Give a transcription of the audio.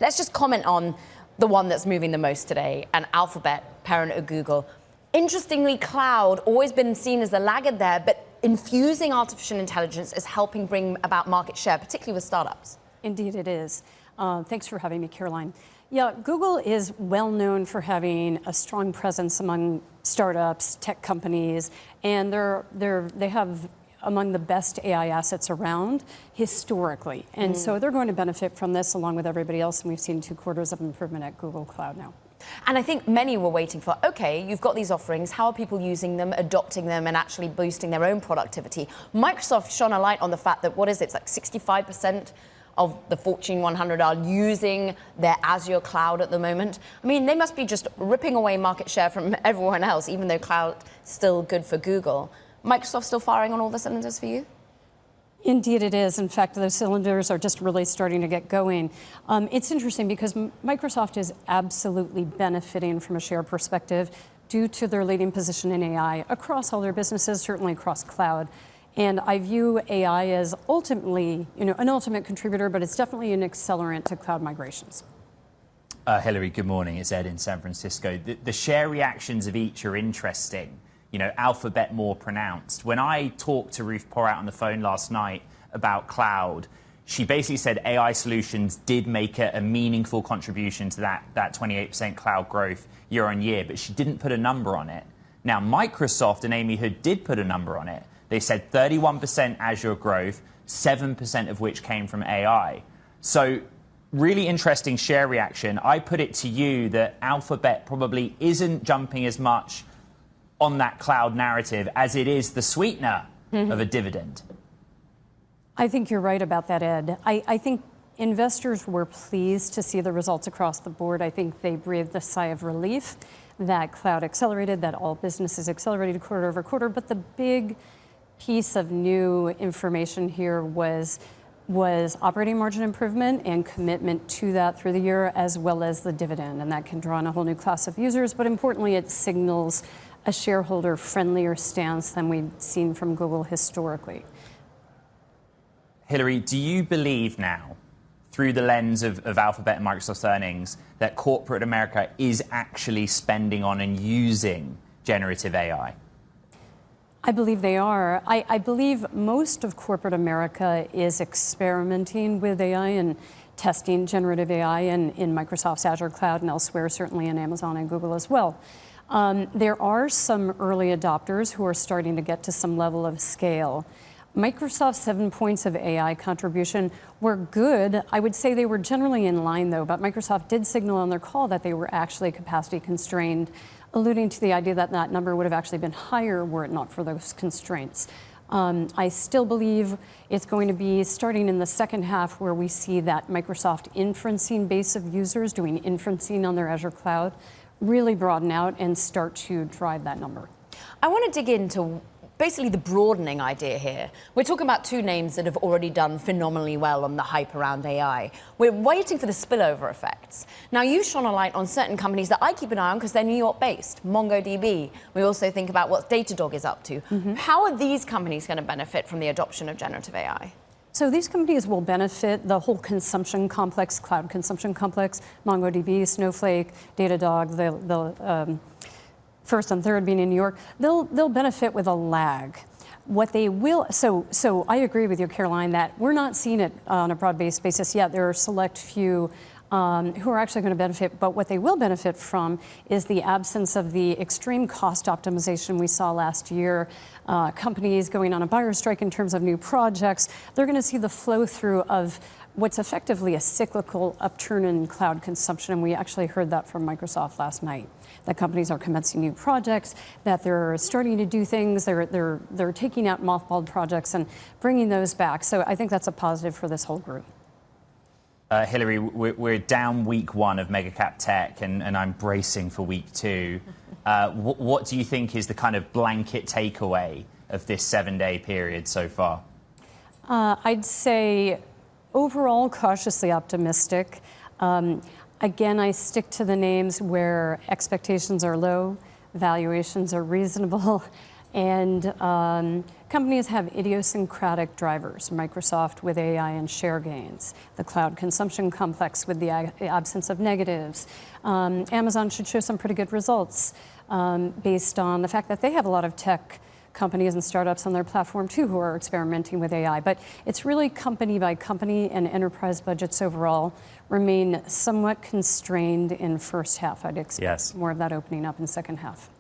Let's just comment on the one that's moving the most today, and Alphabet, parent of Google. Interestingly, cloud, always been seen as the laggard there, but infusing artificial intelligence is helping bring about market share, particularly with startups. Indeed it is. Thanks for having me, Caroline. Yeah, Google is well known for having a strong presence among startups, tech companies, and they have among the best AI assets around historically. And so they're going to benefit from this along with everybody else, and we've seen 2 quarters of improvement at Google Cloud now. And I think many were waiting for, okay, you've got these offerings, how are people using them, adopting them, and actually boosting their own productivity? Microsoft shone a light on the fact that, it's like 65% of the Fortune 100 are using their Azure cloud at the moment. I mean, they must be just ripping away market share from everyone else, even though cloud is still good for Google. Microsoft still firing on all the cylinders for you? Indeed it is. In fact, those cylinders are just really starting to get going. It's interesting because Microsoft is absolutely benefiting from a share perspective due to their leading position in AI across all their businesses, certainly across cloud. And I view AI as ultimately, an ultimate contributor, but it's definitely an accelerant to cloud migrations. Hilary, good morning. It's Ed in San Francisco. The share reactions of each are interesting. Alphabet more pronounced. When I talked to Ruth Porat on the phone last night about cloud, she basically said AI solutions did make a meaningful contribution to that 28% cloud growth year on year, but she didn't put a number on it. Now, Microsoft and Amy Hood did put a number on it. They said 31% Azure growth, 7% of which came from AI. So really interesting share reaction. I put it to you that Alphabet probably isn't jumping as much on that cloud narrative as it is the sweetener of a dividend. I think you're right about that, Ed. I think investors were pleased to see the results across the board. I think they breathed a sigh of relief that cloud accelerated, that all businesses accelerated quarter over quarter. But the big piece of new information here was operating margin improvement and commitment to that through the year, as well as the dividend. And that can draw on a whole new class of users. But importantly, it signals a shareholder-friendlier stance than we've seen from Google historically. Hilary, do you believe now, through the lens of Alphabet and Microsoft's earnings, that corporate America is actually spending on and using generative AI? I believe they are. I believe most of corporate America is experimenting with AI and testing generative AI in Microsoft's Azure cloud and elsewhere, certainly in Amazon and Google as well. There are some early adopters who are starting to get to some level of scale. Microsoft's 7 points of AI contribution were good. I would say they were generally in line, though, but Microsoft did signal on their call that they were actually capacity constrained, alluding to the idea that that number would have actually been higher were it not for those constraints. I still believe it's going to be starting in the second half where we see that Microsoft inferencing base of users doing inferencing on their Azure cloud really broaden out and start to drive that number. I want to dig into basically the broadening idea here. We're talking about 2 names that have already done phenomenally well on the hype around AI. We're waiting for the spillover effects. Now, you've shone a light on certain companies that I keep an eye on because they're New York-based, MongoDB. We also think about what Datadog is up to. How are these companies going to benefit from the adoption of generative AI? So these companies will benefit the whole consumption complex, cloud consumption complex, MongoDB, Snowflake, Datadog, the first and third being in New York. They'll benefit with a lag. What they will, so I agree with you, Caroline, that we're not seeing it on a broad-based basis yet. There are a select few who are actually going to benefit, but what they will benefit from is the absence of the extreme cost optimization we saw last year. Companies going on a buyer strike in terms of new projects. They're going to see the flow through of what's effectively a cyclical upturn in cloud consumption, and we actually heard that from Microsoft last night. That companies are commencing new projects, that they're starting to do things, they're taking out mothballed projects and bringing those back. So I think that's a positive for this whole group. Hilary, we're down week 1 of Megacap Tech, and I'm bracing for week 2. What do you think is the kind of blanket takeaway of this 7-day period so far? I'd say overall cautiously optimistic. Again, I stick to the names where expectations are low, valuations are reasonable, And companies have idiosyncratic drivers, Microsoft with AI and share gains, the cloud consumption complex with the absence of negatives. Amazon should show some pretty good results based on the fact that they have a lot of tech companies and startups on their platform too who are experimenting with AI. But it's really company by company, and enterprise budgets overall remain somewhat constrained in first half. I'd expect more of that opening up in second half.